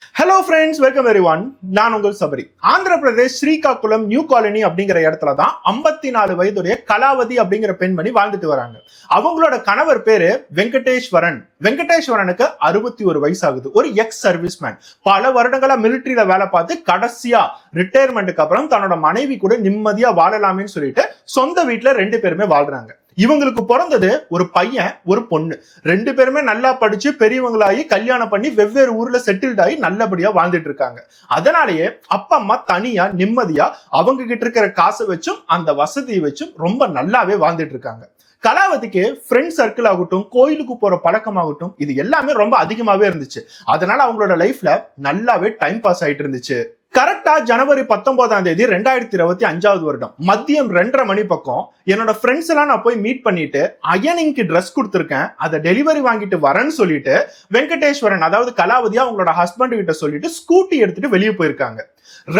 Hello friends, welcome everyone. நான் உங்கள் Sabari. Andhra Pradesh Srikakulam new colony அப்படிங்கிற இடத்துல தான் 54 வயதுடைய கலாவதி அப்படிங்கிற பெண்மணி வாழ்ந்துட்டு வராங்க. அவங்களோட கணவர் பேரு வெங்கடேஸ்வரன். வெங்கடேஸ்வரனுக்கு 61 வயசு ஆகுது. ஒரு எக்ஸ் சர்வீஸ்மேன். பல வருடங்களா மிலிட்டரியில வேலை பார்த்து கடைசியா ரிட்டையர்மெண்ட்டுக்கு அப்புறம் தன்னோட மனைவி கூட நிம்மதியா வாழலாமேன்னு சொல்லிட்டு சொந்த வீட்டுல 2 பேருமே வாழ்றாங்க. இவங்களுக்கு பிறந்தது ஒரு பையன் ஒரு பொண்ணு. 2 பேருமே நல்லா படிச்சு பெரியவங்களாகி கல்யாணம் பண்ணி வெவ்வேறு ஊர்ல செட்டில்ட் ஆகி நல்லபடியா வாழ்ந்துட்டு இருக்காங்க. அதனாலேயே அப்பா அம்மா தனியா நிம்மதியா அவங்க கிட்ட இருக்கிற காசை வச்சும் அந்த வசதியை வச்சும் ரொம்ப நல்லாவே வாழ்ந்துட்டு இருக்காங்க. கலாவதிக்கு ஃப்ரெண்ட் சர்க்கிள் ஆகட்டும், கோயிலுக்கு போற பழக்கமாகட்டும், இது எல்லாமே ரொம்ப அதிகமாவே இருந்துச்சு. அதனால அவங்களோட லைஃப்ல நல்லாவே டைம் பாஸ் ஆயிட்டு இருந்துச்சு. கரெக்டா ஜனவரி 19ஆம் தேதி 2025 வருடம் மதியம் 2:30 மணி பக்கம் என்னோட ஃப்ரெண்ட்ஸ் எல்லாம் நான் போய் மீட் பண்ணிட்டு அயனிங்க்கு ட்ரெஸ் கொடுத்துருக்கேன், அதை டெலிவரி வாங்கிட்டு வரேன்னு சொல்லிட்டு வெங்கடேஸ்வரன் அதாவது கலாவதியா அவங்களோட ஹஸ்பண்ட் கிட்ட சொல்லிட்டு ஸ்கூட்டி எடுத்துட்டு வெளியே போயிருக்காங்க.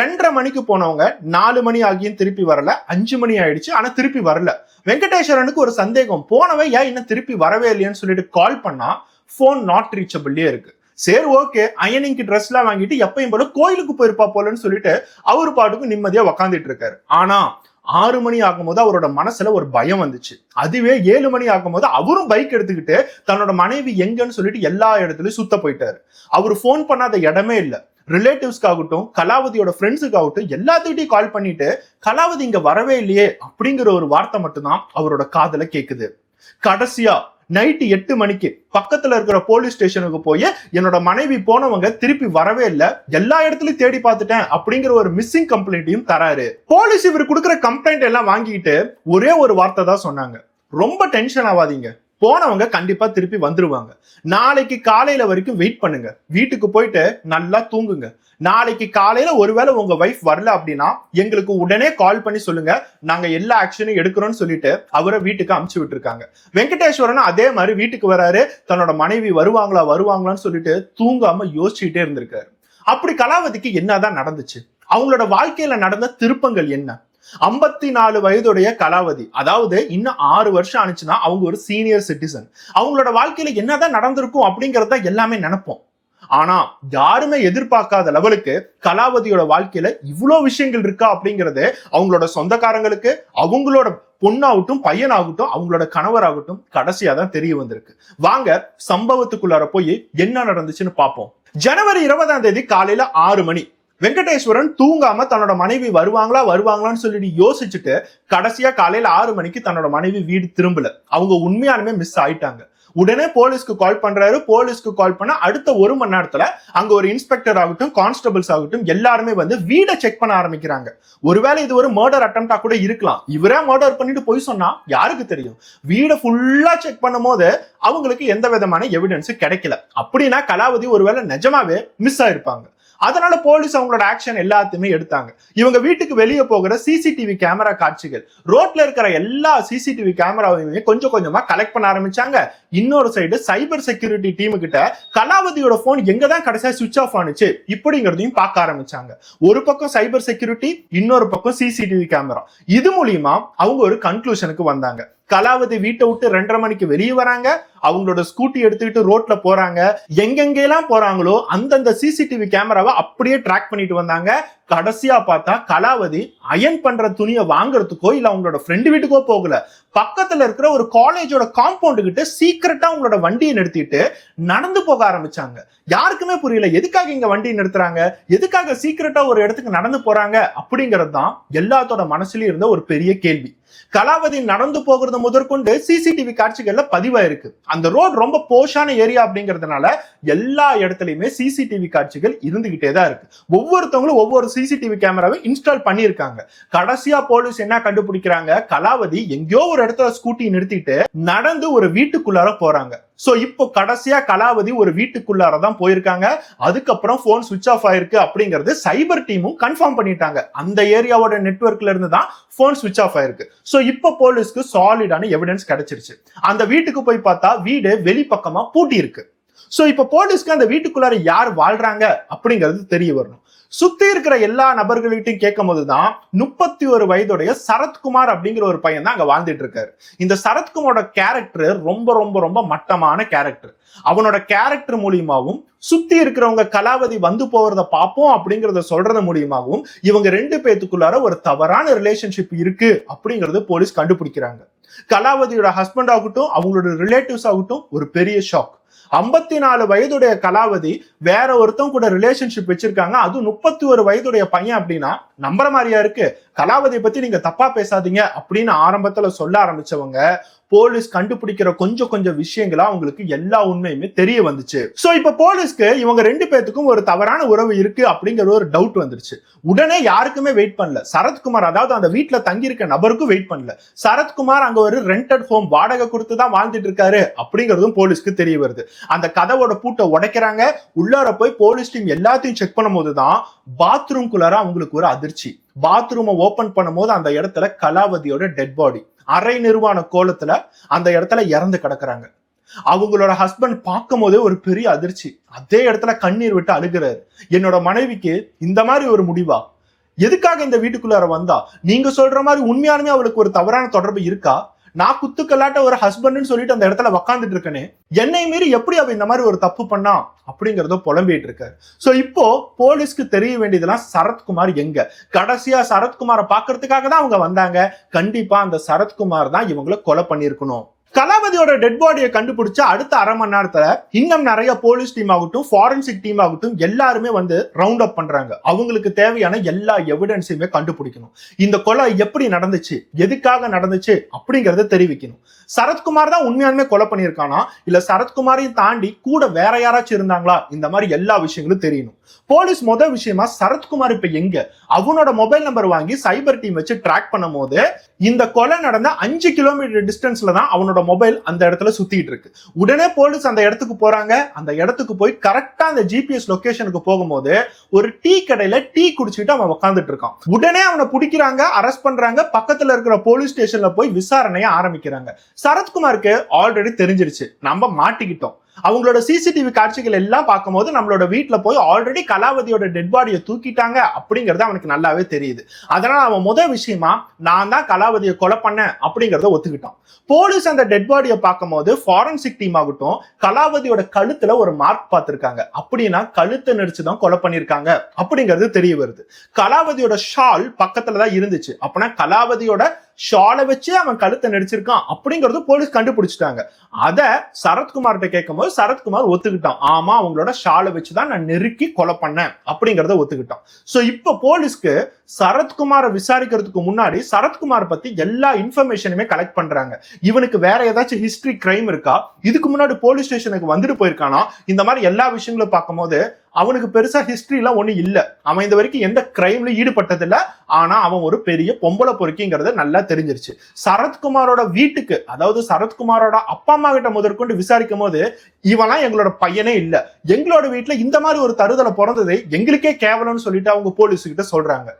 2:30 மணிக்கு போனவங்க 4 மணி ஆகியும் திருப்பி வரல. 5 மணி ஆயிடுச்சு, ஆனா திருப்பி வரல. வெங்கடேஸ்வரனுக்கு ஒரு சந்தேகம், போனவன் ஏன் இன்னும் திருப்பி வரவே இல்லையன்னு சொல்லிட்டு கால் பண்ணா போன் நாட் ரீச்சபிள்லயே இருக்கு. சரி, ஓகே, அயனிங்க்கு ட்ரெஸ் எல்லாம் வாங்கிட்டு எப்பயும் போல கோயிலுக்கு போயிருப்பா போலன்னு சொல்லிட்டு அவரு பாட்டுக்கு நிம்மதியா உக்காந்துட்டு இருக்காரு. ஆனா 6 மணி ஆகும்போது அவரோட மனசுல ஒரு பயம் வந்துச்சு. அதுவே 7 மணி ஆகும்போது அவரும் பைக் எடுத்துக்கிட்டு தன்னோட மனைவி எங்கன்னு சொல்லிட்டு எல்லா இடத்துலயும் சுத்த போயிட்டாரு. அவரு போன் பண்ணாத இடமே இல்ல. ரிலேட்டிவ்ஸ்க்காகட்டும், கலாவதியோட ஃப்ரெண்ட்ஸுக்காகட்டும் எல்லாத்துக்கிட்டையும் கால் பண்ணிட்டு கலாவதி இங்க வரவே இல்லையே அப்படிங்கிற ஒரு வார்த்தை மட்டும்தான் அவரோட காதுல கேக்குது. கடைசியா நைட்டு 8 மணிக்கு பக்கத்துல இருக்கிற போலீஸ் ஸ்டேஷனுக்கு போய் என்னோட மனைவி போனவங்க திருப்பி வரவே இல்ல, எல்லா இடத்துலயும் தேடி பார்த்துட்டேன் அப்படிங்கிற ஒரு மிஸ்ஸிங் கம்ப்ளைண்ட்டையும் தராரு. போலீஸ் இவர் கொடுக்குற கம்ப்ளைண்ட் எல்லாம் வாங்கிட்டு ஒரே ஒரு வார்த்தை தான் சொன்னாங்க, ரொம்ப டென்ஷன் ஆகாதீங்க, போனவங்க கண்டிப்பா திருப்பி வந்துருவாங்க. நாளைக்கு காலையில வரைக்கும் வெயிட் பண்ணுங்க, வீட்டுக்கு போயிட்டு நல்லா தூங்குங்க. நாளைக்கு காலையில ஒருவேளை உங்க வைஃப் வரல அப்படின்னா எங்களுக்கு உடனே கால் பண்ணி சொல்லுங்க, நாங்க எல்லா ஆக்ஷனும் எடுக்கிறோம்னு சொல்லிட்டு அவரை வீட்டுக்கு அனுப்பிச்சு விட்டுருக்காங்க. வெங்கடேஸ்வரன் அதே மாதிரி வீட்டுக்கு வராரு. தன்னோட மனைவி வருவாங்களான்னு சொல்லிட்டு தூங்காம யோசிச்சுட்டே இருந்திருக்காரு. அப்படி கலாவதிக்கு என்னதான் நடந்துச்சு, அவங்களோட வாழ்க்கையில நடந்த திருப்பங்கள் என்ன? 54 வயதுடைய கலாவதி, அதாவது இன்னும் 6 வருஷம் ஆனிச்சுன்னா அவங்க ஒரு சீனியர் சிட்டிசன். அவங்களோட வாழ்க்கையில என்னதான் நடந்திருக்கும் அப்படிங்கறத எல்லாமே நினைப்போம். ஆனா யாருமே எதிர்பார்க்காத லெவலுக்கு கலாவதியோட வாழ்க்கையில இவ்வளவு விஷயங்கள் இருக்கா அப்படிங்கறது அவங்களோட சொந்தக்காரங்களுக்கு, அவங்களோட பொண்ணாகட்டும் பையனாகட்டும் அவங்களோட கணவராகட்டும் கடைசியா தான் தெரிய வந்திருக்கு. வாங்க சம்பவத்துக்குள்ளார போய் என்ன நடந்துச்சுன்னு பார்ப்போம். ஜனவரி 20ஆம் தேதி காலையில 6 மணி வெங்கடேஸ்வரன் தூங்காம தன்னோட மனைவி வருவாங்களான்னு சொல்லிட்டு யோசிச்சுட்டு கடைசியா காலையில 6 மணிக்கு தன்னோட மனைவி வீடு திரும்பல. அவங்க உண்மையாலுமே மிஸ் ஆயிட்டாங்க. உடனே போலீஸ்க்கு கால் பண்றாரு. போலீஸ்க்கு கால் பண்ண அடுத்த 1 மணி நேரத்துல அங்க ஒரு இன்ஸ்பெக்டர் ஆகட்டும், கான்ஸ்டபிள்ஸ் ஆகட்டும் எல்லாருமே வந்து வீடை செக் பண்ண ஆரம்பிக்கிறாங்க. ஒருவேளை இது ஒரு மர்டர் அட்டெம்ப்டா கூட இருக்கலாம். இவரே மர்டர் பண்ணிட்டு போய் சொன்னா யாருக்கு தெரியும்? வீடை ஃபுல்லா செக் பண்ணும் போது அவங்களுக்கு எந்த விதமான எவிடன்ஸ் கிடைக்கல. அப்படின்னா கலாவதி ஒருவேளை நிஜமாவே மிஸ் ஆயிருப்பாங்க. அதனால போலீஸ் அவங்களோட ஆக்ஷன் எல்லாத்தையுமே எடுத்தாங்க. இவங்க வீட்டுக்கு வெளியே போகிற சிசிடிவி கேமரா காட்சிகள், ரோட்ல இருக்கிற எல்லா சிசிடிவி கேமராவையுமே கொஞ்சம் கொஞ்சமா கலெக்ட் பண்ண ஆரம்பிச்சாங்க. இன்னொரு சைடு சைபர் செக்யூரிட்டி டீமு கிட்ட கலாவதியோட போன் எங்கதான் கடைசியா சுவிட்ச் ஆஃப் ஆனிச்சு இப்படிங்கிறதையும் பார்க்க ஆரம்பிச்சாங்க. ஒரு பக்கம் சைபர் செக்யூரிட்டி, இன்னொரு பக்கம் சிசிடிவி கேமரா. இது மூலியமா அவங்க ஒரு கன்க்ளூஷனுக்கு வந்தாங்க. கலாவதி வீட்டை விட்டு 2:30 மணிக்கு வெளியே வராங்க. அவங்களோட ஸ்கூட்டி எடுத்துக்கிட்டு ரோட்ல போறாங்க. எங்கெங்கெல்லாம் போறாங்களோ அந்தந்த சிசிடிவி கேமராவை அப்படியே ட்ராக் பண்ணிட்டு வந்தாங்க. கடைசியா பார்த்தா கலாவதி அயன் பண்ற துணியை வாங்குறதுக்கோ இல்ல அவங்களோட ஃப்ரெண்டு வீட்டுக்கோ போகல, பக்கத்துல இருக்கிற ஒரு காலேஜோட காம்பவுண்ட் கிட்ட சீக்கிரட்டா அவங்களோட வண்டியை நிறுத்திட்டு நடந்து போக ஆரம்பிச்சாங்க. யாருக்குமே புரியல எதுக்காக இங்க வண்டியை நிறுத்துறாங்க, எதுக்காக சீக்கிரட்டா ஒரு இடத்துக்கு நடந்து போறாங்க அப்படிங்கிறது தான் எல்லாத்தோட மனசுலயும் இருந்த ஒரு பெரிய கேள்வி. கலாவதி நடந்து போகிறது முதற்கொண்டு சிசிடிவி காட்சிகள்ல பதிவாயிருக்கு. அந்த ரோட் ரொம்ப போஷான ஏரியா அப்படிங்கிறதுனால எல்லா இடத்துலயுமே சிசிடிவி காட்சிகள் இருந்துகிட்டே தான் இருக்கு. ஒவ்வொருத்தவங்களும் ஒவ்வொரு சிசிடிவி கேமராவை இன்ஸ்டால் பண்ணியிருக்காங்க. கடைசியா போலீஸ் என்ன கண்டுபிடிக்கிறாங்க, கலாவதி எங்கேயோ ஒரு இடத்துல ஸ்கூட்டி நிறுத்திட்டு நடந்து ஒரு வீட்டுக்குள்ளார போறாங்க. சோ இப்போ கடைசியா கலாவதி ஒரு வீட்டுக்குள்ளாரதான் போயிருக்காங்க. அதுக்கப்புறம் போன் சுவிட்ச் ஆஃப் ஆயிருக்கு அப்படிங்கிறது சைபர் டீமும் கன்ஃபார்ம் பண்ணிட்டாங்க. அந்த ஏரியாவோட நெட்வொர்க்ல இருந்து தான் போன் சுவிட்ச் ஆஃப் ஆயிருக்கு. சோ இப்போ போலீஸ்க்கு சாலிடான எவிடன்ஸ் கிடைச்சிருச்சு. அந்த வீட்டுக்கு போய் பார்த்தா வீடு வெளிப்பக்கமா பூட்டி இருக்கு. சோ இப்ப போலீஸ்க்கு அந்த வீட்டுக்குள்ளார யார் வாழ்றாங்க அப்படிங்கிறது தெரிய வரணும். சுத்தி இருக்கிற எல்லா நபர்கள்கிட்டையும் கேட்கும் போதுதான் 31 வயதுடைய சரத்குமார் அப்படிங்கிற ஒரு பையன் தான் அங்க வாழ்ந்துட்டு இருக்காரு. இந்த சரத்குமாரோட கேரக்டர் ரொம்ப ரொம்ப ரொம்ப மட்டமான கேரக்டர். அவனோட கேரக்டர் மூலியமாவும் சுத்தி இருக்கிறவங்க கலாவதி வந்து போறத பார்ப்போம் அப்படிங்கறத சொல்றது மூலியமாகவும் இவங்க ரெண்டு பேத்துக்குள்ளார ஒரு தவறான ரிலேஷன்ஷிப் இருக்கு அப்படிங்கறது போலீஸ் கண்டுபிடிக்கிறாங்க. கலாவதியோட ஹஸ்பண்ட் ஆகட்டும், அவங்களோட ரிலேட்டிவ்ஸ் ஆகட்டும் ஒரு பெரிய ஷாக். 54 வயதுடைய கலாவதி வேற ஒருத்தன் கூட ரிலேஷன்ஷிப் வச்சிருக்காங்க, அதுவும் 31 வயதுடைய பையன் அப்படின்னா நம்புற மாதிரியா இருக்கு? கலாவதியை பத்தி நீங்க தப்பா பேசாதீங்க அப்படின்னு ஆரம்பத்துல சொல்ல ஆரம்பிச்சவங்க போலீஸ் கண்டுபிடிக்கிற கொஞ்சம் விஷயங்களா அவங்களுக்கு எல்லா உண்மையுமே தெரிய வந்துச்சு. சோ இப்ப போலீஸ்க்கு இவங்க ரெண்டு பேத்துக்கும் ஒரு தவறான உறவு இருக்கு அப்படிங்கிற ஒரு டவுட் வந்துருச்சு. உடனே யாருக்குமே வெயிட் பண்ணல. சரத்குமார், அதாவது அந்த வீட்டுல தங்கி இருக்க நபருக்கும் வெயிட் பண்ணல. சரத்குமார் அங்க ஒரு ரெண்டட் ஹோம் வாடகை கொடுத்து தான் வாழ்ந்துட்டு இருக்காரு அப்படிங்கிறதும் போலீஸ்க்கு தெரிய வருது. அந்த கதவோட பூட்டை உடைக்கிறாங்க. உள்ளார போய் போலீஸ் டீம் எல்லாத்தையும் செக் பண்ணும் போதுதான் பாத்ரூம்குள்ளார அவங்களுக்கு ஒரு அதிர்ச்சி. பாத்ரூமை ஓபன் பண்ணும் போது அந்த இடத்துல கலாவதியோட டெட் பாடி அரை நிர்வாண கோலத்துல அந்த இடத்துல இறந்து கிடக்குறாங்க. அவங்களோட ஹஸ்பண்ட் பார்க்கும் போதே ஒரு பெரிய அதிர்ச்சி. அதே இடத்துல கண்ணீர் விட்டு அழுகிறாரு. என்னோட மனைவிக்கு இந்த மாதிரி ஒரு முடிவா? எதுக்காக இந்த வீட்டுக்குள்ளார வந்தா? நீங்க சொல்ற மாதிரி உண்மையாலுமே அவளுக்கு ஒரு தவறான தொடர்பு இருக்கா? நான் குத்துக்கல்லாட்ட ஒரு ஹஸ்பண்ட்னு சொல்லிட்டு அந்த இடத்துல உக்காந்துட்டு இருக்கனே, என்னை மீறி எப்படி அவ இந்த மாதிரி ஒரு தப்பு பண்ணா அப்படிங்கறத புலம்பிட்டு இருக்காரு. சோ இப்போ போலீஸ்க்கு தெரிய வேண்டியதெல்லாம் சரத்குமார் எங்க? கடைசியா சரத்குமாரை பாக்குறதுக்காக தான் அவங்க வந்தாங்க. கண்டிப்பா அந்த சரத்குமார் தான் இவங்களை கொலை பண்ணிருக்கணும். கலாவதியோட டெட் பாடியை கண்டுபிடிச்ச அடுத்த அரை மணி நேரத்துல இன்னும் நிறைய போலீஸ் டீம் ஆகட்டும், ஃபாரன்சிக் டீம் ஆகட்டும் எல்லாருமே வந்து ரவுண்ட் அப் பண்றாங்க. அவங்களுக்கு தேவையான எல்லா எவிடன்ஸையுமே கண்டுபிடிக்கணும். இந்த கொலை எப்படி நடந்துச்சு, எதுக்காக நடந்துச்சு அப்படிங்கறத தெரிவிக்கணும். சரத்குமார் தான் உண்மையாலுமே கொலை பண்ணியிருக்கானா, இல்ல சரத்குமாரையும் தாண்டி கூட வேற யாராச்சும் இருந்தாங்களா, இந்த மாதிரி எல்லா விஷயங்களும் தெரியணும். போலீஸ் முதல் விஷயமா சரத்குமார் இப்ப எங்க, அவனோட மொபைல் நம்பர் வாங்கி சைபர் டீம் வச்சு ட்ராக் பண்ணும் போது இந்த கொலை நடந்த 5 கிலோமீட்டர் டிஸ்டன்ஸ்ல தான் அவனோட மொபைல் அந்த இடத்துல சுத்திட்டு இருக்கு. உடனே போலீஸ் அந்த இடத்துக்கு போறாங்க. அந்த இடத்துக்கு போய் கரெக்டா அந்த ஜிபிஎஸ் லொகேஷனுக்கு போகும்போது ஒரு டீ கடையில டீ குடிச்சிட்டு அவன் உட்காந்துட்டு இருக்கான். உடனே அவனை பிடிக்கிறாங்க, அரெஸ்ட் பண்றாங்க. பக்கத்துல இருக்கிற போலீஸ் ஸ்டேஷன்ல போய் விசாரணையை ஆரம்பிக்கிறாங்க. சரத்குமாருக்கு ஆல்ரெடி தெரிஞ்சிருச்சு, நம்ம மாட்டிக்கிட்டோம். அவங்களோட சிசிடிவி காட்சிகள் எல்லாம் பார்க்கும்போது நம்மளோட வீட்டுல போய் ஆல்ரெடி கலாவதியோட டெட் பாடியை தூக்கிட்டாங்க அப்படிங்கறது அவனுக்கு நல்லாவே தெரியுது. அதனால அவன் முதல் விஷயமா நான் தான் கலாவதியை கொலை பண்ணேன் அப்படிங்கறத ஒத்துக்கிட்டான். போலீஸ் அந்த டெட் பாடியை பார்க்கும்போது ஃபாரன்சிக் டீம் ஆகட்டும் கலாவதியோட கழுத்துல ஒரு மார்க் பார்த்திருக்காங்க. அப்படின்னா கழுத்தை நெரிச்சுதான் கொலை பண்ணிருக்காங்க அப்படிங்கிறது தெரிய வருது. கலாவதியோட ஷால் பக்கத்துல தான் இருந்துச்சு. அப்படின்னா கலாவதியோட ஷாலை வச்சு அவன் கழுத்தை நெரிச்சிருக்கான் அப்படிங்கறது போலீஸ் கண்டுபிடிச்சிட்டாங்க. அத சரத்குமார்கிட்ட கேட்கும் போது சரத்குமார் ஒத்துக்கிட்டான். ஆமா, அவங்களோட ஷாலை வச்சுதான் நான் நெருக்கி கொலை பண்ணேன் அப்படிங்கறத ஒத்துக்கிட்டான். சோ இப்ப போலீஸ்க்கு சரத்குமாரை விசாரிக்கிறதுக்கு முன்னாடி சரத்குமார் பத்தி எல்லா இன்ஃபர்மேஷனுமே கலெக்ட் பண்றாங்க. இவனுக்கு வேற ஏதாச்சும் ஹிஸ்டரி கிரைம் இருக்கா, இதுக்கு முன்னாடி போலீஸ் ஸ்டேஷனுக்கு வந்துட்டு போயிருக்கானா, இந்த மாதிரி எல்லா விஷயங்களும் பார்க்கும்போது அவனுக்கு பெருசா ஹிஸ்டரி எல்லாம் ஒண்ணு இல்ல. அவன் இந்த வரைக்கும் எந்த கிரைம்ல ஈடுபட்டது இல்ல. ஆனா அவன் ஒரு பெரிய பொம்பளை பொறுக்கிங்கிறது நல்லா தெரிஞ்சிருச்சு. சரத்குமாரோட வீட்டுக்கு, அதாவது சரத்குமாரோட அப்பா அம்மா கிட்ட முதற்கொண்டு விசாரிக்கும் போது இவெல்லாம் எங்களோட பையனே இல்ல, எங்களோட வீட்டுல இந்த மாதிரி ஒரு தருதலை பிறந்தது எங்களுக்கே கேவலம்னு சொல்லிட்டு அவங்க போலீஸ் கிட்ட சொல்றாங்க.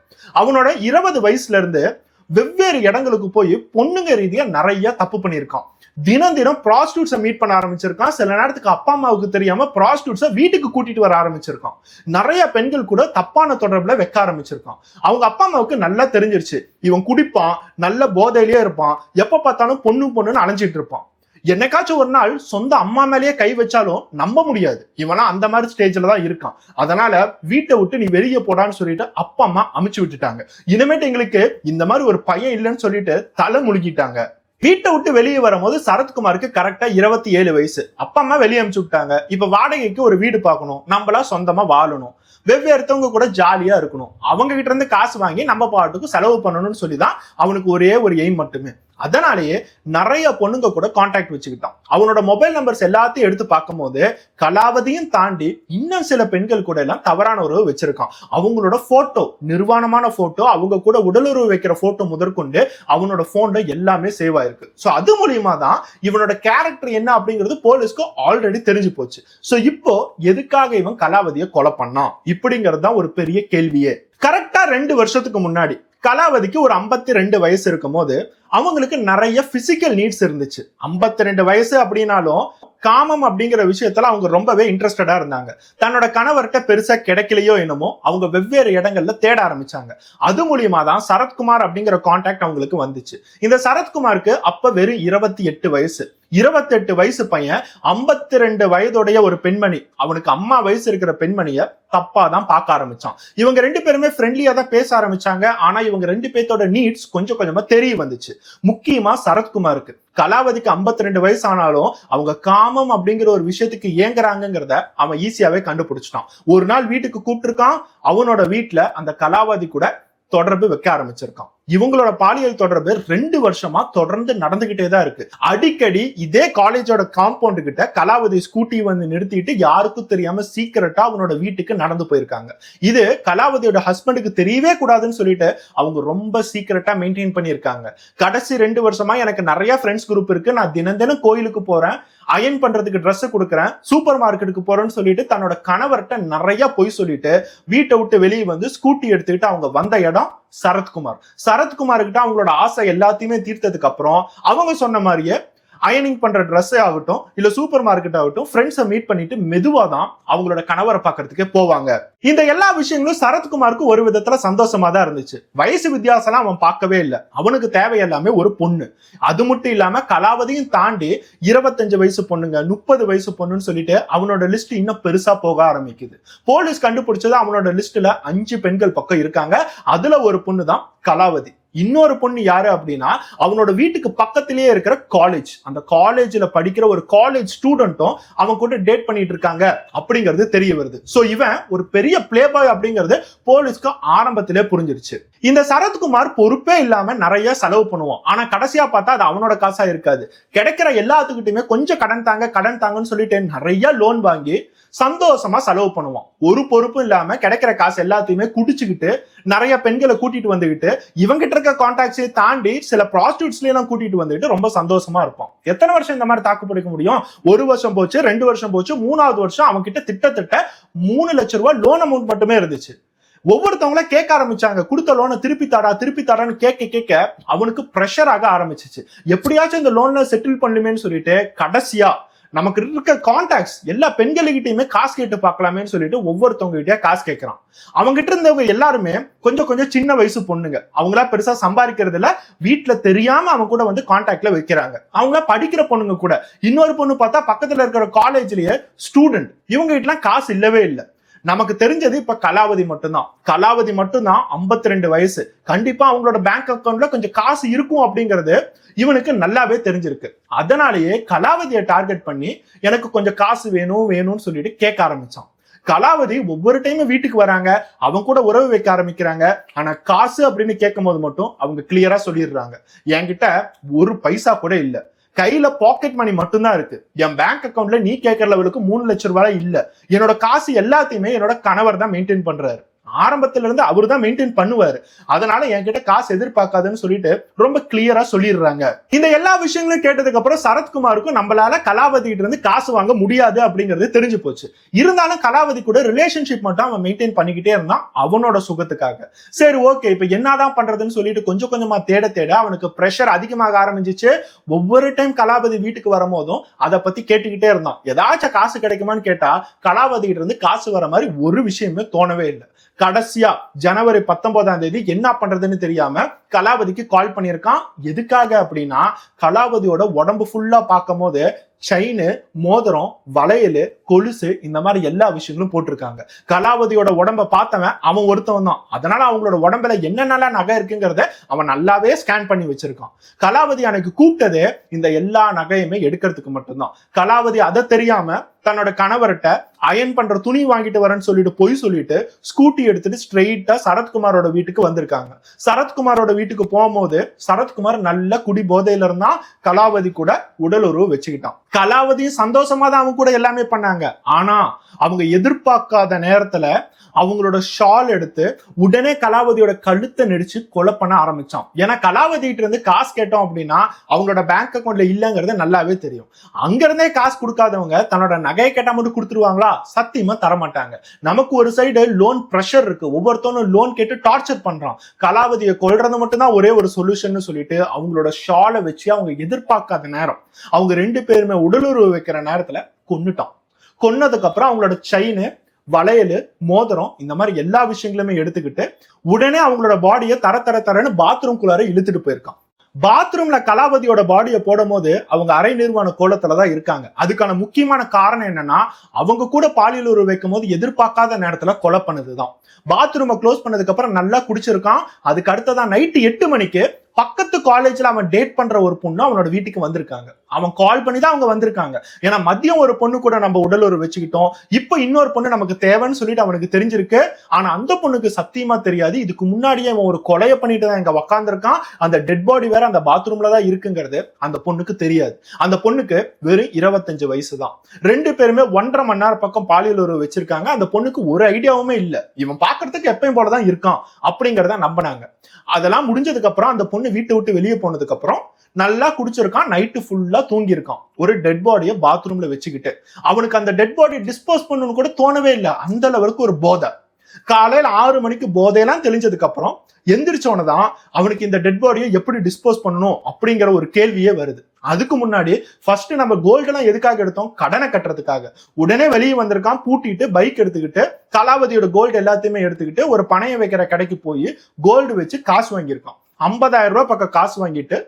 அவனோட 20 வயசுல இருந்து வெவ்வேறு இடங்களுக்கு போய் பொண்ணுங்க ரீதியா நிறைய தப்பு பண்ணியிருக்கான். தினம் தினம் ப்ராஸ்டியூட்ஸை மீட் பண்ண ஆரம்பிச்சிருக்கான். சில நேரத்துக்கு அப்பா அம்மாவுக்கு தெரியாம ப்ராஸ்டியூட்ஸை வீட்டுக்கு கூட்டிட்டு வர ஆரம்பிச்சிருக்கான். நிறைய பெண்கள் கூட தப்பான தொடர்புல வைக்க ஆரம்பிச்சிருக்கான். அவங்க அப்பா அம்மாவுக்கு நல்லா தெரிஞ்சிருச்சு, இவன் குடிப்பான், நல்ல போதையிலேயே இருப்பான், எப்ப பார்த்தாலும் பொண்ணுன்னு அலைஞ்சிட்டு இருப்பான். என்னைக்காச்சும் ஒரு நாள் சொந்த அம்மா மேலேயே கை வச்சாலும் நம்ப முடியாது, இவனா அந்த மாதிரி ஸ்டேஜ்ல தான் இருக்கான். அதனால வீட்டை விட்டு நீ வெளியே போடான்னு சொல்லிட்டு அப்பா அம்மா அமுச்சு விட்டுட்டாங்க. இனிமேட்டு எங்களுக்கு இந்த மாதிரி ஒரு பையன் இல்லைன்னு சொல்லிட்டு தலை முழுகிட்டாங்க. வீட்டை விட்டு வெளியே வரும்போது சரத்குமாருக்கு கரெக்டா 27 வயசு. அப்பா அம்மா வெளியே அமுச்சு விட்டாங்க. இப்ப வாடகைக்கு ஒரு வீடு பார்க்கணும், நம்மளா சொந்தமா வாழணும், வெவ்வேறுத்தவங்க கூட ஜாலியா இருக்கணும், அவங்க கிட்ட இருந்து காசு வாங்கி நம்ம பாட்டுக்கு செலவு பண்ணணும்னு சொல்லிதான் அவனுக்கு ஒரே ஒரு எய்ம் மட்டுமே. அதனாலேயே நிறைய பொண்ணுங்க கூட கான்டாக்ட் வச்சுக்கிட்டான். அவனோட மொபைல் நம்பர்ஸ் எல்லாத்தையும் எடுத்து பார்க்கும் போது கலாவதியும் தாண்டி இன்னும் சில பெண்கள் கூட எல்லாம் தவறான உறவு வச்சிருக்கான். அவங்களோட போட்டோ, நிர்வாணமான போட்டோ, அவங்க கூட உடலுறவு வைக்கிற போட்டோ முதற்கொண்டு அவனோட போன்ல எல்லாமே சேவ் ஆயிருக்கு. சோ அது மூலியமா தான் இவனோட கேரக்டர் என்ன அப்படிங்கிறது போலீஸ்க்கு ஆல்ரெடி தெரிஞ்சு போச்சு. சோ இப்போ எதுக்காக இவன் கலாவதியை கொலை பண்ணான் இப்படிங்கிறது தான் ஒரு பெரிய கேள்வியே. கரெக்டா 2 வருஷத்துக்கு முன்னாடி கலாவதிக்கு ஒரு 52 வயசு இருக்கும் போது அவங்களுக்கு நிறைய பிசிக்கல் நீட்ஸ் இருந்துச்சு. 52 வயசு அப்படின்னாலும் காமம் அப்படிங்கிற விஷயத்துல அவங்க ரொம்பவே இன்ட்ரெஸ்டடா இருந்தாங்க. தன்னோட கணவர்கிட்ட பெருசா கிடைக்கலையோ என்னமோ அவங்க வெவ்வேறு இடங்கள்ல தேட ஆரம்பிச்சாங்க. அது மூலியமா தான் சரத்குமார் அப்படிங்கிற கான்டாக்ட் அவங்களுக்கு வந்துச்சு. இந்த சரத்குமாருக்கு அப்ப வெறும் 28 வயசு. 28 வயசு பையன் 52 வயதுடைய ஒரு பெண்மணி, அவனுக்கு அம்மா வயசு இருக்கிற பெண்மணிய தப்பா தான் பார்க்க ஆரம்பிச்சான். இவங்க ரெண்டு பேருமே ஃப்ரெண்ட்லியா தான் பேச ஆரம்பிச்சாங்க. ஆனா இவங்க ரெண்டு பேர்த்தோட நீட்ஸ் கொஞ்சம் கொஞ்சமா தெரிய வந்துச்சு. முக்கியமா சரத்குமாருக்கு. கலாவதிக்கு 52 வயசு ஆனாலும் அவங்க காமம் அப்படிங்கிற ஒரு விஷயத்துக்கு ஏங்குறாங்கிறத அவன் ஈஸியாவே கண்டுபிடிச்சிட்டான். ஒரு நாள் வீட்டுக்கு கூப்பிட்டுருக்கான். அவனோட வீட்டுல அந்த கலாவதி கூட தொடர்பு வைக்க ஆரம்பிச்சிருக்கான். இவங்களோட பாலியல் தொடர்பு 2 வருஷமா தொடர்ந்து நடந்துகிட்டே தான் இருக்கு. அடிக்கடி இதே காலேஜோட காம்பவுண்ட் கிட்ட கலாவதி ஸ்கூட்டி வந்து நிறுத்திட்டு யாருக்கும் தெரியாம சீக்கிரட்டா அவனோட வீட்டுக்கு நடந்து போயிருக்காங்க. இது கலாவதியோட ஹஸ்பண்டுக்கு தெரியவே கூடாதுன்னு சொல்லிட்டு அவங்க ரொம்ப சீக்கிரட்டா மெயின்டைன் பண்ணியிருக்காங்க. கடைசி 2 வருஷமா எனக்கு நிறைய ஃப்ரெண்ட்ஸ் குரூப் இருக்கு, நான் தினம் தினம் கோயிலுக்கு போறேன், அயன் பண்றதுக்கு ட்ரெஸ் கொடுக்குறேன், சூப்பர் மார்க்கெட்டுக்கு போறேன்னு சொல்லிட்டு தன்னோட கணவர்கிட்ட நிறைய பொய் சொல்லிட்டு வீட்டை விட்டு வெளியே வந்து ஸ்கூட்டி எடுத்துக்கிட்டு அவங்க வந்த இடம் சரத்குமார். சரத்குமார்கிட்ட அவங்களோட ஆசை எல்லாத்தையுமே தீர்த்ததுக்கு அப்புறம் அவங்க சொன்ன மாதிரியே அயனிங் பண்ற ட்ரெஸ் ஆகட்டும் இல்ல சூப்பர் மார்க்கெட் ஆகட்டும் ஃப்ரெண்ட்ஸை மீட் பண்ணிட்டு மெதுவா தான் அவங்களோட கணவரை பார்க்கறதுக்கே போவாங்க. இந்த எல்லா விஷயங்களும் சரத்குமாருக்கு ஒரு விதத்துல சந்தோஷமா தான் இருந்துச்சு. வயசு வித்தியாசம் அவன் பார்க்கவே இல்லை. அவனுக்கு தேவை எல்லாமே ஒரு பொண்ணு. அது மட்டும் இல்லாம கலாவதியும் தாண்டி 25 வயசு பொண்ணுங்க, 30 வயசு பொண்ணுன்னு சொல்லிட்டு அவனோட லிஸ்ட் இன்னும் பெருசா போக ஆரம்பிக்குது. போலீஸ் கண்டுபிடிச்சது அவனோட லிஸ்ட்ல 5 பெண்கள் பக்கம் இருக்காங்க. அதுல ஒரு பொண்ணு தான் கலாவதி. இன்னொரு பொண்ணு யாரு அப்படின்னா அவனோட வீட்டுக்கு பக்கத்திலேயே இருக்கிற காலேஜ், அந்த காலேஜ்ல படிக்கிற ஒரு காலேஜ் ஸ்டூடெண்ட்டும் அவன் கூட டேட் பண்ணிட்டு இருக்காங்க அப்படிங்கிறது தெரிய வருது. சோ இவன் ஒரு பெரிய பிளே பாய் அப்படிங்கிறது போலீஸ்க்கு ஆரம்பத்திலே புரிஞ்சிருச்சு. இந்த சரத்குமார் பொறுப்பே இல்லாம நிறைய செலவு பண்ணுவான். ஆனா கடைசியா பார்த்தா அது அவனோட காசா இருக்காது. கிடைக்கிற எல்லாத்துக்கிட்டையுமே கொஞ்சம் கடன் தாங்கன்னு சொல்லிட்டு நிறைய லோன் வாங்கி சந்தோஷமா செலவு பண்ணுவான். ஒரு பொறுப்பும் இல்லாம கிடைக்கிற காசு எல்லாத்தையுமே குடிச்சுக்கிட்டு நிறைய பெண்களை கூட்டிட்டு வந்துகிட்டு இவங்கிட்ட இருக்க கான்டாக்ட்ஸை தாண்டி சில ப்ராஸ்டியூட்ஸ்லாம் கூட்டிட்டு வந்துட்டு ரொம்ப சந்தோஷமா இருப்பான். எத்தனை வருஷம் இந்த மாதிரி தாக்கு பிடிக்க முடியும்? 1 வருஷம் போச்சு, 2 வருஷம் போச்சு, 3வது வருஷம் அவன் கிட்ட திட்டத்தட்ட 3 லட்சம் ரூபாய் லோன் அமௌண்ட் மட்டுமே இருந்துச்சு. ஒவ்வொருத்தவங்கள கேட்க ஆரம்பிச்சாங்க, கொடுத்த லோனை திருப்பி தாடான்னு கேட்க அவனுக்கு பிரஷர் ஆக ஆரம்பிச்சிச்சு. எப்படியாச்சும் இந்த லோன்ல செட்டில் பண்ணுமேன்னு சொல்லிட்டு கடைசியா நமக்கு இருக்க கான்டாக்ட்ஸ் எல்லா பெண்களுக்கிட்டையுமே காசு கேட்டு பார்க்கலாமேன்னு சொல்லிட்டு ஒவ்வொருத்தவங்க கிட்டே காசு கேட்கறான். அவங்க கிட்ட இருந்தவங்க எல்லாருமே கொஞ்சம் சின்ன வயசு பொண்ணுங்க. அவங்களா பெருசா சம்பாதிக்கிறதுல வீட்டுல தெரியாம அவங்க கூட வந்து கான்டாக்ட்ல வைக்கிறாங்க. அவங்க படிக்கிற பொண்ணுங்க கூட. இன்னொரு பொண்ணு பார்த்தா பக்கத்துல இருக்கிற காலேஜ்லயே ஸ்டூடெண்ட். இவங்க கிட்ட காசு இல்லவே இல்லை. நமக்கு தெரிஞ்சது இப்ப கலாவதி மட்டும்தான். 52 வயசு. கண்டிப்பா அவங்களோட பேங்க் அக்கௌண்ட்ல கொஞ்சம் காசு இருக்கும் அப்படிங்கிறது இவனுக்கு நல்லாவே தெரிஞ்சிருக்கு. அதனாலேயே கலாவதியை டார்கெட் பண்ணி எனக்கு கொஞ்சம் காசு வேணும்னு சொல்லிட்டு கேட்க ஆரம்பிச்சான். கலாவதி ஒவ்வொரு டைமும் வீட்டுக்கு வராங்க, அவங்க கூட உறவு வைக்க ஆரம்பிக்கிறாங்க. ஆனா காசு அப்படின்னு கேட்கும் போது மட்டும் அவங்க கிளியரா சொல்லிடுறாங்க, என்கிட்ட ஒரு பைசா கூட இல்ல, கையில பாக்கெட் மணி மட்டும்தான் இருக்கு, என் பேங்க் அக்கௌண்ட்ல நீ கேட்கற லெவலுக்கு 3 லட்சம் ரூபாய் இல்ல, என்னோட காசு எல்லாத்தையுமே என்னோட கணவர் தான் மெயின்டைன் பண்றாரு, ஆரம்பத்துல இருந்து அவரு தான் மெயின்டைன் பண்ணுவாரு, அதனால என்கிட்ட காசு எதிர்பார்க்காதுன்னு சொல்லிட்டு ரொம்ப கிளியரா சொல்லிடுறாங்க. இந்த எல்லா விஷயங்களும் கேட்டதுக்கு அப்புறம் சரத்குமாருக்கும் நம்மளால கலாவதிட்டு இருந்து காசு வாங்க முடியாது அப்படிங்கிறது தெரிஞ்சு போச்சு. இருந்தாலும் கலாவதி கூட ரிலேஷன்ஷிப் மட்டும் அவன் மெயின்டைன் பண்ணிக்கிட்டே இருந்தான் அவனோட சுகத்துக்காக. சரி ஓகே, இப்ப என்னதான் பண்றதுன்னு சொல்லிட்டு கொஞ்சம் கொஞ்சமா தேட அவனுக்கு பிரஷர் அதிகமாக ஆரம்பிச்சிச்சு. ஒவ்வொரு டைம் கலாவதி வீட்டுக்கு வரும்போதும் அதை பத்தி கேட்டுக்கிட்டே இருந்தான். ஏதாச்சும் காசு கிடைக்குமான்னு கேட்டா கலாவதிட்டு இருந்து காசு வர மாதிரி ஒரு விஷயமே தோணவே இல்லை. கடைசியா ஜனவரி 19 என்ன பண்றதுன்னு தெரியாம கலாவதிக்கு கால் பண்ணியிருக்கான். எதுக்காக அப்படின்னா கலாவதியோட உடம்பு ஃபுல்லா பார்க்கும் போது செயின், மோதிரம், வளையல், கொலுசு இந்த மாதிரி எல்லா விஷயங்களும் போட்டிருக்காங்க. கலாவதியோட உடம்ப பார்த்தவன் அவன் ஒருத்தவன் தான். அதனால அவங்களோட உடம்புல என்னென்னலாம் நகை இருக்குங்கிறத அவன் நல்லாவே ஸ்கேன் பண்ணி வச்சிருக்கான். கலாவதி அன்னைக்கு கூப்பிட்டதே இந்த எல்லா நகையுமே எடுக்கிறதுக்கு மட்டும்தான். கலாவதி அதை தெரியாம தன்னோட கணவர்கிட்ட அயன் பண்ற துணி வாங்கிட்டு வரேன்னு சொல்லிட்டு பொய் சொல்லிட்டு ஸ்கூட்டி எடுத்துட்டு ஸ்ட்ரெயிட்டா சரத்குமாரோட வீட்டுக்கு வந்திருக்காங்க. சரத்குமாரோட வீட்டுக்கு போகும்போது சரத்குமார் நல்ல குடி போதையில இருந்தா கலாவதி கூட உடல் உறவு வச்சுக்கிட்டான். கலாவதியும் சந்தோஷமா தான் அவங்க கூட எல்லாமே பண்ணாங்க. பண்ணிட்டாங்க. ஆனா அவங்க எதிர்பார்க்காத நேரத்துல அவங்களோட ஷால் எடுத்து உடனே கலாவதியோட கழுத்தை நெரிச்சு கொலை பண்ண ஆரம்பிச்சான். ஏன்னா கலாவதிட்டு இருந்து காசு கேட்டோம் அப்படின்னா அவங்களோட பேங்க் அக்கௌண்ட்ல இல்லங்கிறது நல்லாவே தெரியும். அங்க இருந்தே காசு கொடுக்காதவங்க தன்னோட நகையை கேட்டா மட்டும் கொடுத்துருவாங்களா? சத்தியமா தரமாட்டாங்க. நமக்கு ஒரு சைடு லோன் பிரஷர் இருக்கு, ஒவ்வொருத்தவனும் லோன் கேட்டு டார்ச்சர் பண்றான். கலாவதியை கொல்றது மட்டும் தான் ஒரே ஒரு சொல்யூஷன் சொல்லிட்டு அவங்களோட ஷாலை வச்சு அவங்க எதிர்பார்க்காத நேரம் அவங்க 2 பேருமே உடலுறவு வைக்கிற நேரத்துல கொன்னுட்டான். கொன்னதுக்கு அப்புறம் அவங்களோட செயின், வளையல், மோதிரம் இந்த மாதிரி எல்லா விஷயங்களுமே எடுத்துக்கிட்டு உடனே அவங்களோட பாடியை தரன்னு பாத்ரூம்குள்ளார இழுத்துட்டு போயிருக்கான். பாத்ரூம்ல கலாவதியோட பாடியை போடும் போது அவங்க அரை நிர்வாண கோலத்துலதான் இருக்காங்க. அதுக்கான முக்கியமான காரணம் என்னன்னா அவங்க கூட பாலியல் உறவு வைக்கும் போது எதிர்பார்க்காத நேரத்துல கொலை பண்ணதுதான். பாத்ரூமை க்ளோஸ் பண்ணதுக்கு அப்புறம் நல்லா குடிச்சிருக்கான். அதுக்கு அடுத்ததான் நைட்டு 8 மணிக்கு பக்கத்து காலேஜ்ல அவன் டேட் பண்ற ஒரு பொண்ணு அவனோட வீட்டுக்கு வந்திருக்காங்க. அவன் கால் பண்ணி தான் அவங்க வந்திருக்காங்க. ஏன்னா மதியம் ஒரு பொண்ணு கூட நம்ம உடல் ஒரு வச்சுக்கிட்டோம், இப்ப இன்னொரு பொண்ணு நமக்கு தேவைன்னு சொல்லிட்டு அவனுக்கு தெரிஞ்சிருக்கு. ஆனா அந்த பொண்ணுக்கு சத்தியமா தெரியாது இதுக்கு முன்னாடியே அவன் ஒரு கொலையை பண்ணிட்டு தான் இங்க உக்காந்துருக்கான். அந்த டெட் பாடி வேற அந்த பாத்ரூம்ல தான் இருக்குங்கிறது அந்த பொண்ணுக்கு தெரியாது. அந்த பொண்ணுக்கு வெறும் 25 வயசு தான். 2 பேருமே 1.5 மணி நேரம் பக்கம் பாலியல் உறவு வச்சிருக்காங்க. அந்த பொண்ணுக்கு ஒரு ஐடியாவுமே இல்ல, இவன் பாக்குறதுக்கு எப்பயும் போலதான் இருக்கான் அப்படிங்கறத நம்பினாங்க. அதெல்லாம் முடிஞ்சதுக்கு அப்புறம் அந்த பொண்ணு வீட்டை விட்டு வெளியே போனதுக்கு அப்புறம் நல்லா குடிச்சிருக்கான், நைட்டு ஃபுல்லா தூங்கி இருக்கான். ஒரு டெட் பாடியை பாத்ரூம்ல வச்சுக்கிட்டு அவனுக்கு அந்த டெட் பாடி டிஸ்போஸ் பண்ணணும்னு கூட தோணவே இல்லை. அந்த அளவுக்கு ஒரு போதை. காலையில 6 மணிக்கு போதையெல்லாம் தெளிஞ்சதுக்கு அப்புறம் எந்திரிச்சோனதான் அவனுக்கு இந்த டெட் பாடியை எப்படி டிஸ்போஸ் பண்ணணும் அப்படிங்கிற ஒரு கேள்வியே வருது. அதுக்கு முன்னாடி ஃபர்ஸ்ட் நம்ம கோல்டு எல்லாம் எதுக்காக எடுத்தோம்? கடனை கட்டுறதுக்காக. உடனே வெளியே வந்திருக்கான், பூட்டிட்டு பைக் எடுத்துக்கிட்டு கலாவதியோட கோல்டு எல்லாத்தையுமே எடுத்துக்கிட்டு ஒரு பணையம் வைக்கிற கடைக்கு போய் கோல்டு வச்சு காசு வாங்கியிருக்கான். 50,000 ரூபாய் பக்கம் காசு வாங்கிட்டு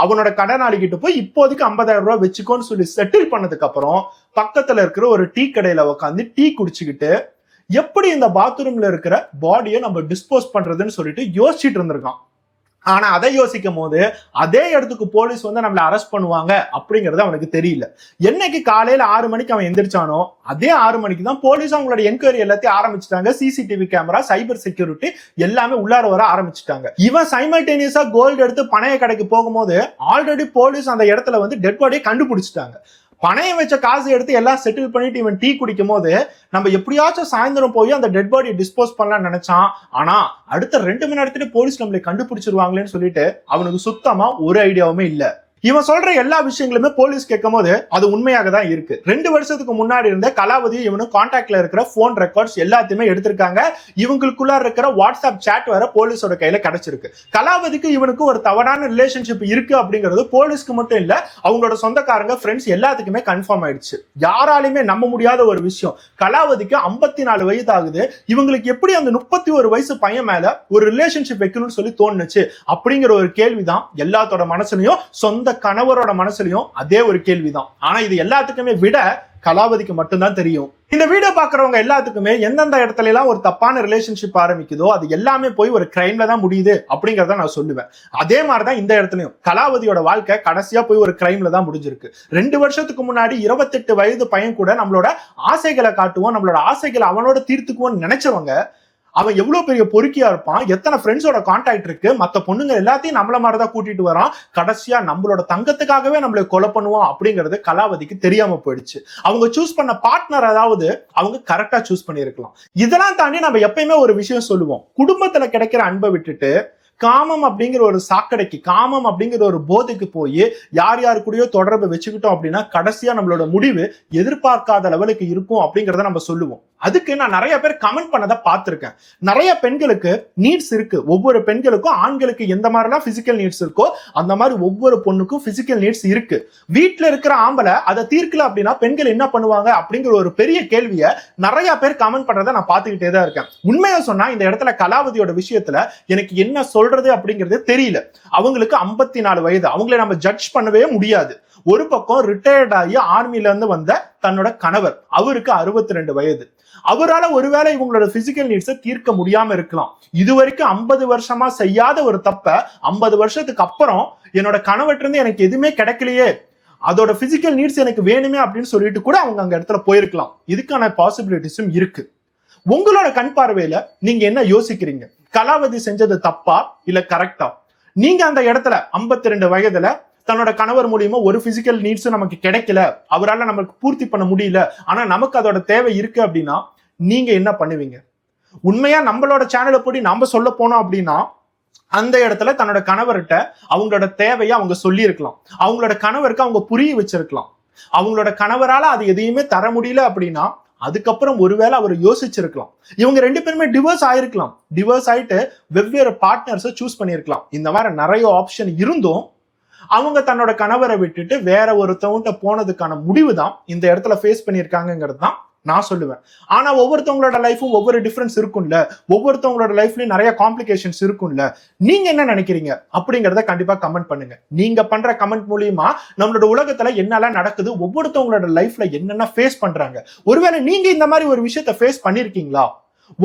அவனோட கடனாளிகிட்ட போய் இப்போதைக்கு 50,000 ரூபாய் வச்சுக்கோன்னு சொல்லி செட்டில் பண்ணதுக்கு அப்புறம் பக்கத்துல இருக்கிற ஒரு டீ கடையில உட்காந்து டீ குடிச்சுக்கிட்டு எப்படி இந்த பாத்ரூம்ல இருக்கிற பாடியை நம்ம டிஸ்போஸ் பண்றதுன்னு சொல்லிட்டு யோசிச்சுட்டு இருந்திருக்கான். ஆனா அதை யோசிக்கும் போது அதே இடத்துக்கு போலீஸ் வந்து நம்மளை அரெஸ்ட் பண்ணுவாங்க அப்படிங்கறது அவனுக்கு தெரியல. என்னைக்கு காலையில 6 மணிக்கு அவன் எந்திரிச்சானோ அதே 6 மணிக்கு தான் போலீஸ் அவங்களோட என்கொயரி எல்லாத்தையும் ஆரம்பிச்சுட்டாங்க. சிசிடிவி கேமரா, சைபர் செக்யூரிட்டி எல்லாமே உள்ளார வர ஆரம்பிச்சுட்டாங்க. இவன் சைமல்டேனியஸா கோல்டு எடுத்து பணைய கடைக்கு போகும்போது ஆல்ரெடி போலீஸ் அந்த இடத்துல வந்து டெட் பாடியை கண்டுபிடிச்சிட்டாங்க. பணையம் வச்ச காசு எடுத்து எல்லாம் செட்டில் பண்ணிட்டு இவன் டீ குடிக்கும் போது நம்ம எப்படியாச்சும் சாயந்தரம் போய் அந்த டெட் பாடியை டிஸ்போஸ் பண்ணலாம்னு நினைச்சான். ஆனா அடுத்த 2 மணி நேரத்துல போலீஸ் நம்மளை கண்டுபிடிச்சிருவாங்களேன்னு சொல்லிட்டு அவனுக்கு சுத்தமா ஒரு ஐடியாவுமே இல்ல. இவன் சொல்ற எல்லா விஷயங்களுமே போலீஸ் கேட்கும் போது அது உண்மையாக தான் இருக்கு. 2 வருஷத்துக்கு முன்னாடி இருந்த கலாவதி இவனு கான்டாக்ட்ல இருக்கிற போன் ரெக்கார்ட்ஸ் எல்லாத்தையுமே எடுத்திருக்காங்க. இவங்களுக்குள்ள இருக்கிற வாட்ஸ்அப் சாட் வேற போலீஸோட கையில கிடைச்சிருக்கு. கலாவதிக்கு இவனுக்கு ஒரு தவறான ரிலேஷன்ஷிப் இருக்கு அப்படிங்கிறது போலீஸ்க்கு மட்டும் இல்ல, அவங்களோட சொந்தக்காரங்க, ஃப்ரெண்ட்ஸ் எல்லாத்துக்குமே கன்ஃபார்ம் ஆயிடுச்சு. யாராலுமே நம்ப முடியாத ஒரு விஷயம், கலாவதிக்கு 54 வயது ஆகுது. இவங்களுக்கு எப்படி அந்த 31 வயசு பையன் மேல ஒரு ரிலேஷன்ஷிப் வைக்கணும்னு சொல்லி தோணுச்சு அப்படிங்கிற ஒரு கேள்விதான் எல்லாத்தோட மனசுலயும், சொந்த கணவரோட மனசுலயும் அதே ஒரு கேள்விதான். ஆனா இது எல்லாத்துக்குமே விட கலாவதிக்கு மட்டும்தான் தெரியும். இந்த வீடியோ பாக்குறவங்க எல்லாத்துக்குமே எந்தெந்த இடத்துல எல்லாம் ஒரு தப்பான ரிலேஷன்ஷிப் ஆரம்பிக்குதோ அது எல்லாமே போய் ஒரு கிரைம்ல தான் முடியுது அப்படிங்கறத நான் சொல்லுவேன். அதே மாதிரிதான் இந்த இடத்துலயும் கலாவதியோட வாழ்க்கை கடைசியா போய் ஒரு கிரைம்ல தான் முடிஞ்சிருக்கு. 2 வருஷத்துக்கு முன்னாடி 28 வயது பையன் கூட நம்மளோட ஆசைகளை காட்டுவோம், நம்மளோட ஆசைகளை அவனோட தீர்த்துக்குவோம்னு நினைச்சவங்க அவன் எவ்வளவு பெரிய பொறுக்கியா இருப்பான், எத்தனை ஃப்ரெண்ட்ஸோட கான்டாக்ட் இருக்கு, மத்த பொண்ணுங்க எல்லாத்தையும் நம்மள மாதிரிதான் கூட்டிட்டு வரான், கடைசியா நம்மளோட தங்கத்துக்காகவே நம்மளை கொலை பண்ணுவான் அப்படிங்கிறது கலாவதிக்கு தெரியாம போயிடுச்சு. அவங்க சூஸ் பண்ண பார்ட்னர் அதாவது அவங்க கரெக்டா சூஸ் பண்ணிருக்கலாம். இதெல்லாம் தாண்டி நம்ம எப்பயுமே ஒரு விஷயம் சொல்லுவோம், குடும்பத்துல கிடைக்கிற அன்பை விட்டுட்டு காமம் அப்படிங்கிற ஒரு சாக்கடைக்கு, காமம் அப்படிங்கிற ஒரு போதைக்கு போய் யார் யாரு கூடயோ தொடர்பு வச்சுக்கிட்டோம் அப்படின்னா கடைசியா நம்மளோட முடிவு எதிர்பார்க்காத லெவலுக்கு இருக்கும் அப்படிங்கறத நம்ம சொல்லுவோம். அதுக்கு நான் நிறைய பேர் கமெண்ட் பண்ணதை பார்த்திருக்கேன். நிறைய பெண்களுக்கு நீட்ஸ் இருக்கு. ஒவ்வொரு பெண்களுக்கும் ஆண்களுக்கு எந்த மாதிரிலாம் பிசிக்கல் நீட்ஸ் இருக்கோ அந்த மாதிரி ஒவ்வொரு பொண்ணுக்கும் பிசிக்கல் நீட்ஸ் இருக்கு. வீட்டுல இருக்கிற ஆம்பளை அதை தீர்க்கல அப்படின்னா பெண்கள் என்ன பண்ணுவாங்க அப்படிங்கிற ஒரு பெரிய கேள்வியை நிறைய பேர் கமெண்ட் பண்றதை நான் பார்த்துக்கிட்டே தான் இருக்கேன். உண்மையா சொன்னா இந்த இடத்துல கலாவதியோட விஷயத்துல எனக்கு என்ன சொல்றது அப்படிங்கிறது தெரியல. அவங்களுக்கு 54 வயது, அவங்களை நம்ம ஜட்ஜ் பண்ணவே முடியாது. ஒரு பக்கம் ரிட்டையர்ட் ஆகி ஆர்மில இருந்து வந்த தன்னோட கணவர், அவருக்கு 62 வயது. அவரால் ஒருவேளை இவங்களோட பிசிக்கல் நீட்ஸை தீர்க்க முடியாம இருக்கலாம். இதுவரைக்கும் 50 வருஷமா செய்யாத ஒரு தப்ப 50 வருஷத்துக்கு அப்புறம் என்னோட கணவர்கிட்ட இருந்து எனக்கு எதுவுமே கிடைக்கலையே, அதோட பிசிக்கல் நீட்ஸ் எனக்கு வேணுமே அப்படின்னு சொல்லிட்டு கூட அவங்க அங்க இடத்துல போயிருக்கலாம். இதுக்கான பாசிபிலிட்டிஸும் இருக்கு. உங்களோட கண் பார்வையில நீங்க என்ன யோசிக்கிறீங்க? கலாவதி செஞ்சது தப்பா இல்ல கரெக்டா? நீங்க அந்த இடத்துல 52 வயதுல தன்னோட கணவர் மூலியமா ஒரு பிசிக்கல் நீட்ஸும் நமக்கு கிடைக்கல, அவரால் நமக்கு பூர்த்தி பண்ண முடியல, ஆனா நமக்கு அதோட தேவை இருக்கு அப்படின்னா நீங்க என்ன பண்ணுவீங்க? உண்மையா நம்மளோட சேனலை படி நாம சொல்ல போனோம் அப்படின்னா அந்த இடத்துல தன்னோட கணவர்கிட்ட அவங்களோட தேவையை அவங்க சொல்லி இருக்கலாம், அவங்களோட கணவருக்கு அவங்க புரிய வச்சிருக்கலாம். அவங்களோட கணவரால அது எதையுமே தர முடியல அப்படின்னா அதுக்கப்புறம் ஒருவேளை அவர் யோசிச்சிருக்கலாம். இவங்க 2 பேருமே டிவோர்ஸ் ஆயிருக்கலாம், டிவோர்ஸ் ஆயிட்டு வெவ்வேறு பார்ட்னர்ஸை சூஸ் பண்ணியிருக்கலாம். இந்த மாதிரி நிறைய ஆப்ஷன் இருந்தும் அவங்க தன்னோட கணவரை விட்டுட்டு வேற ஒருத்தவங்கிட்ட போனதுக்கான முடிவு தான் இந்த இடத்துல ஃபேஸ் பண்ணியிருக்காங்கிறது தான் நான் சொல்லுவேன். ஆனா ஒவ்வொருத்தவங்களோட லைஃபும் ஒவ்வொரு டிஃபரன்ஸ் இருக்கும்ல, ஒவ்வொருத்தவங்களோட லைஃப்லயும் நிறைய காம்ப்ளிகேஷன்ஸ் இருக்கும்ல. நீங்க என்ன நினைக்கிறீங்க அப்படிங்கறத கண்டிப்பா கமெண்ட் பண்ணுங்க. நீங்க பண்ற கமெண்ட் மூலியமா நம்மளோட உலகத்துல என்னெல்லாம் நடக்குது, ஒவ்வொருத்தவங்களோட லைஃப்ல என்னென்ன ஃபேஸ் பண்றாங்க, ஒருவேளை நீங்க இந்த மாதிரி ஒரு விஷயத்த ஃபேஸ் பண்ணிருக்கீங்களா?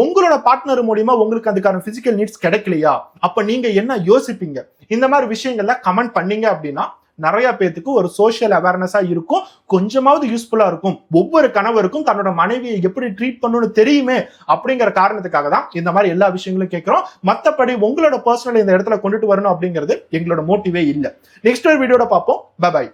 உங்களோட பார்ட்னர் மூலியமா உங்களுக்கு அதுக்கான பிசிக்கல் நீட்ஸ் கிடைக்கலையா? அப்ப நீங்க என்ன யோசிப்பீங்க? இந்த மாதிரி விஷயங்கள்ல கமெண்ட் பண்ணீங்க அப்படின்னா நிறைய பேத்துக்கு ஒரு சோஷியல் அவேர்னஸா இருக்கும், கொஞ்சமாவது யூஸ்ஃபுல்லா இருக்கும். ஒவ்வொரு கணவருக்கும் தன்னோட மனைவியை எப்படி ட்ரீட் பண்ணணும்னு தெரியுமே அப்படிங்கிற காரணத்துக்காக தான் இந்த மாதிரி எல்லா விஷயங்களும் கேட்கிறோம். மத்தபடி உங்களோட பர்சனல் இந்த இடத்துல கொண்டுட்டு வரணும் அப்படிங்கிறது எங்களோட மோட்டிவே இல்லை. நெக்ஸ்ட் ஒரு வீடியோட பார்ப்போம். பை.